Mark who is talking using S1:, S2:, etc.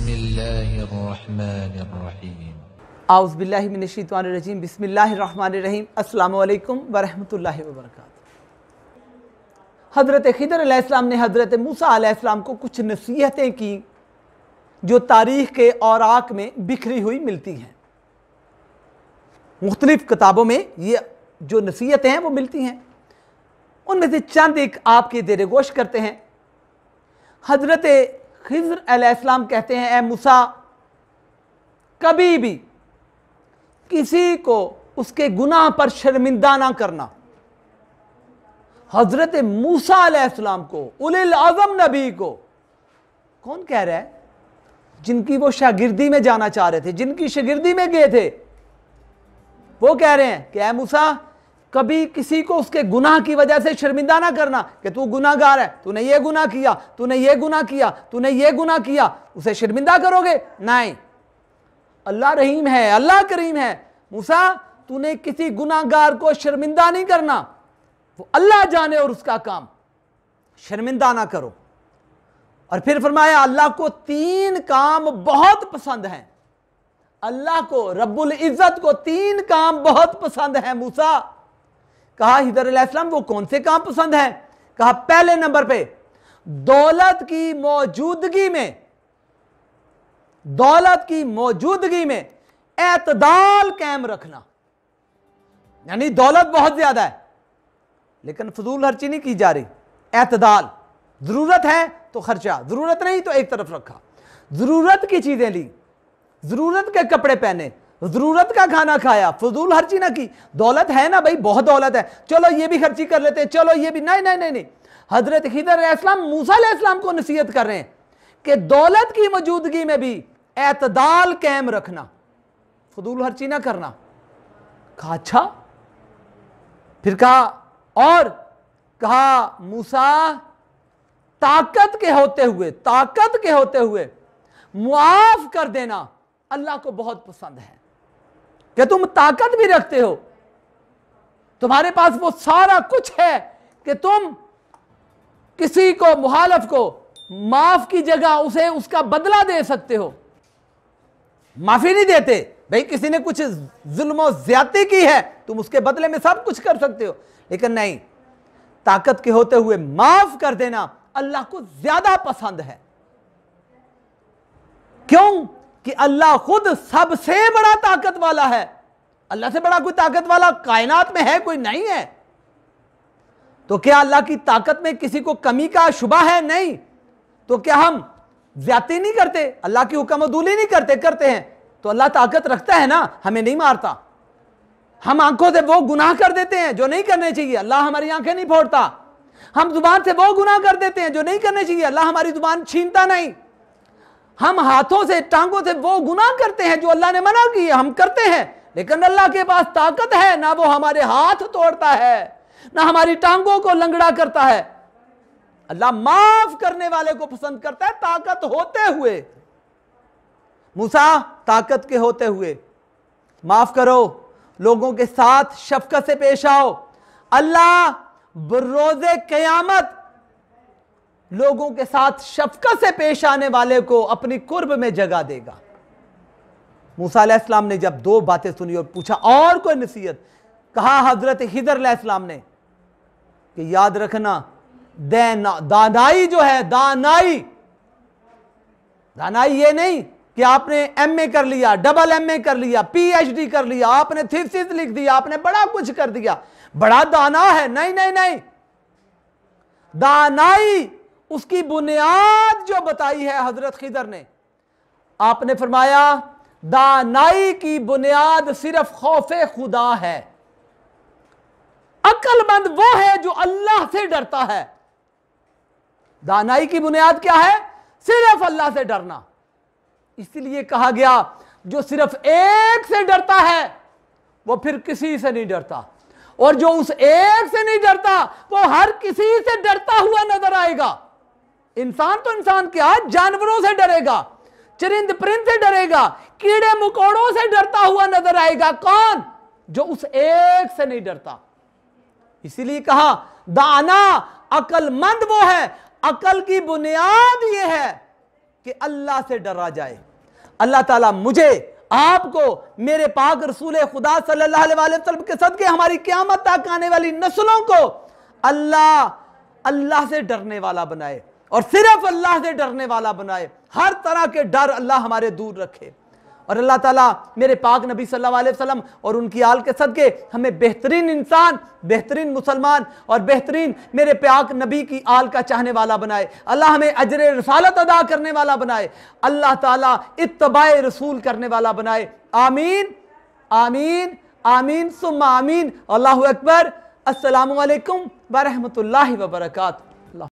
S1: बिस्मिल्लाहिर्रहमानिर्रहीम।
S2: आउज़ुबिल्लाहि मिनश्शैतानिर्रजीम। बिस्मिल्लाहिर्रहमानिर्रहीम। अस्सलामु अलैकुम वरहमतुल्लाहि वबरकातुहू। हज़रत खिदर अलैहिस्सलाम ने हज़रत मूसा अलैहिस्सलाम को कुछ नसीहतें की जो तारीख़ के औराक में बिखरी हुई मिलती हैं। मुख्तलिफ़ किताबों में ये जो नसीहतें हैं वो मिलती हैं। उनमें से चंद एक आपके ज़ेर गोश करते हैं। हज़रत खिज़र अलैहिस्सलाम कहते हैं, ए मूसा, कभी भी किसी को उसके गुनाह पर शर्मिंदा ना करना। हज़रत मूसा अलैहिस्सलाम को, उलिल आज़म नबी को कौन कह रहा है? जिनकी वो शागिर्दी में जाना चाह रहे थे, जिनकी शागिर्दी में गए थे, वो कह रहे हैं कि ऐ मूसा, कभी किसी को उसके गुनाह की वजह से शर्मिंदा ना करना कि तू गुनाहगार है, तूने ये गुनाह किया, तूने ये गुनाह किया, तूने ये गुनाह किया, उसे शर्मिंदा करोगे? नहीं, अल्लाह रहीम है, अल्लाह करीम है। मूसा, तूने किसी गुनाहगार को शर्मिंदा नहीं करना, वो अल्लाह जाने और उसका काम, शर्मिंदा ना करो। और फिर फरमाया, अल्लाह को 3 काम बहुत पसंद हैं। अल्लाह को, रब्बुल इज्जत को 3 काम बहुत पसंद हैं। मूसा, कहा हिदर अलैहिस्सलाम वो कौन से काम पसंद हैं? कहा पहले नंबर पे दौलत की मौजूदगी में, दौलत की मौजूदगी में एतदाल कायम रखना। यानी दौलत बहुत ज्यादा है लेकिन फजूल खर्ची नहीं की जा रही, एतदाल। जरूरत है तो खर्चा, जरूरत नहीं तो एक तरफ रखा। जरूरत की चीजें ली, जरूरत के कपड़े पहने, जरूरत का खाना खाया, फजूल खर्ची ना की। दौलत है ना भाई, बहुत दौलत है, चलो ये भी खर्ची कर लेते हैं, चलो ये भी, नहीं नहीं नहीं नहीं। हजरत खिदर अलैहिस्सलाम मूसा अलैहिस्सलाम को नसीहत कर रहे हैं कि दौलत की मौजूदगी में भी एतदाल कायम रखना, फजूल खर्ची ना करना। कहा अच्छा। फिर कहा, और कहा मूसा, ताकत के होते हुए, ताकत के होते हुए मुआफ कर देना अल्लाह को बहुत पसंद है। कि तुम ताकत भी रखते हो, तुम्हारे पास वो सारा कुछ है कि तुम किसी को, मुखालिफ को माफ की जगह उसे उसका बदला दे सकते हो। माफी नहीं देते भाई, किसी ने कुछ जुल्म ज्यादती की है, तुम उसके बदले में सब कुछ कर सकते हो, लेकिन नहीं, ताकत के होते हुए माफ कर देना अल्लाह को ज्यादा पसंद है। क्यों? कि अल्लाह खुद सबसे बड़ा ताकत वाला है। अल्लाह से बड़ा कोई ताकत वाला कायनात में है? कोई नहीं है। तो क्या अल्लाह की ताकत में किसी को कमी का शुबा है? नहीं। तो क्या हम ज्यादती नहीं करते, अल्लाह की हुक्म-उदूली नहीं करते? करते हैं। तो अल्लाह ताकत रखता है ना, हमें नहीं मारता। हम आंखों से वो गुनाह कर देते हैं जो नहीं करने चाहिए, अल्लाह हमारी आंखें नहीं फोड़ता। हम जुबान से वो गुनाह कर देते हैं जो नहीं करने चाहिए, अल्लाह हमारी जुबान छीनता नहीं। हम हाथों से, टांगों से वो गुनाह करते हैं जो अल्लाह ने मना किए, हम करते हैं, लेकिन अल्लाह के पास ताकत है, ना वो हमारे हाथ तोड़ता है, ना हमारी टांगों को लंगड़ा करता है। अल्लाह माफ करने वाले को पसंद करता है, ताकत होते हुए। मूसा, ताकत के होते हुए माफ करो, लोगों के साथ शफकत से पेश आओ। अल्लाह बरोज़े क़यामत लोगों के साथ शफकत से पेश आने वाले को अपनी कुर्ब में जगह देगा। मूसा अलैहिस्सलाम ने जब 2 बातें सुनी और पूछा और कोई नसीहत, कहा हजरत खिदर अलैहिस्सलाम ने कि याद रखना, दानाई जो है, दानाई, दानाई ये नहीं कि आपने MA कर लिया, डबल MA कर लिया, PhD कर लिया, आपने थीसिस लिख दिया, आपने बड़ा कुछ कर दिया, बड़ा दाना है। नहीं नहीं नहीं, दानाई उसकी बुनियाद जो बताई है हजरत खिदर ने, आपने फरमाया दानाई की बुनियाद सिर्फ खौफे खुदा है। अक्लमंद वो है जो अल्लाह से डरता है। दानाई की बुनियाद क्या है? सिर्फ अल्लाह से डरना। इसलिए कहा गया, जो सिर्फ एक से डरता है वो फिर किसी से नहीं डरता, और जो उस एक से नहीं डरता वो हर किसी से डरता हुआ नजर आएगा। इंसान तो इंसान क्या, जानवरों से डरेगा, चरिंद परिंद से डरेगा, कीड़े मकोड़ों से डरता हुआ नजर आएगा। कौन? जो उस एक से नहीं डरता। इसीलिए कहा दाना, अक्लमंद वो है, अकल की बुनियाद ये है कि अल्लाह से डरा जाए। अल्लाह ताला मुझे, आपको, मेरे पाक रसूल खुदा सल्लल्लाहु अलैहि वसल्लम के सदके हमारी क़यामत तक आने वाली नस्लों को अल्लाह से डरने वाला बनाए और सिर्फ अल्लाह से डरने वाला बनाए। हर तरह के डर अल्लाह हमारे दूर रखे और अल्लाह ताला मेरे पाक नबी सल्लल्लाहु अलैहि वसल्लम और उनकी आल के सदके हमें बेहतरीन इंसान, बेहतरीन मुसलमान और बेहतरीन मेरे पाक नबी की आल का चाहने वाला बनाए। अल्लाह हमें अजर रसालत अदा करने वाला बनाए। अल्लाह ताला इत्तबाए रसूल करने वाला बनाए। आमीन आमीन आमीन सुम्मा आमीन। अल्लाहु अकबर। अस्सलामु अलैकुम व रहमतुल्लाहि व बरकातहू।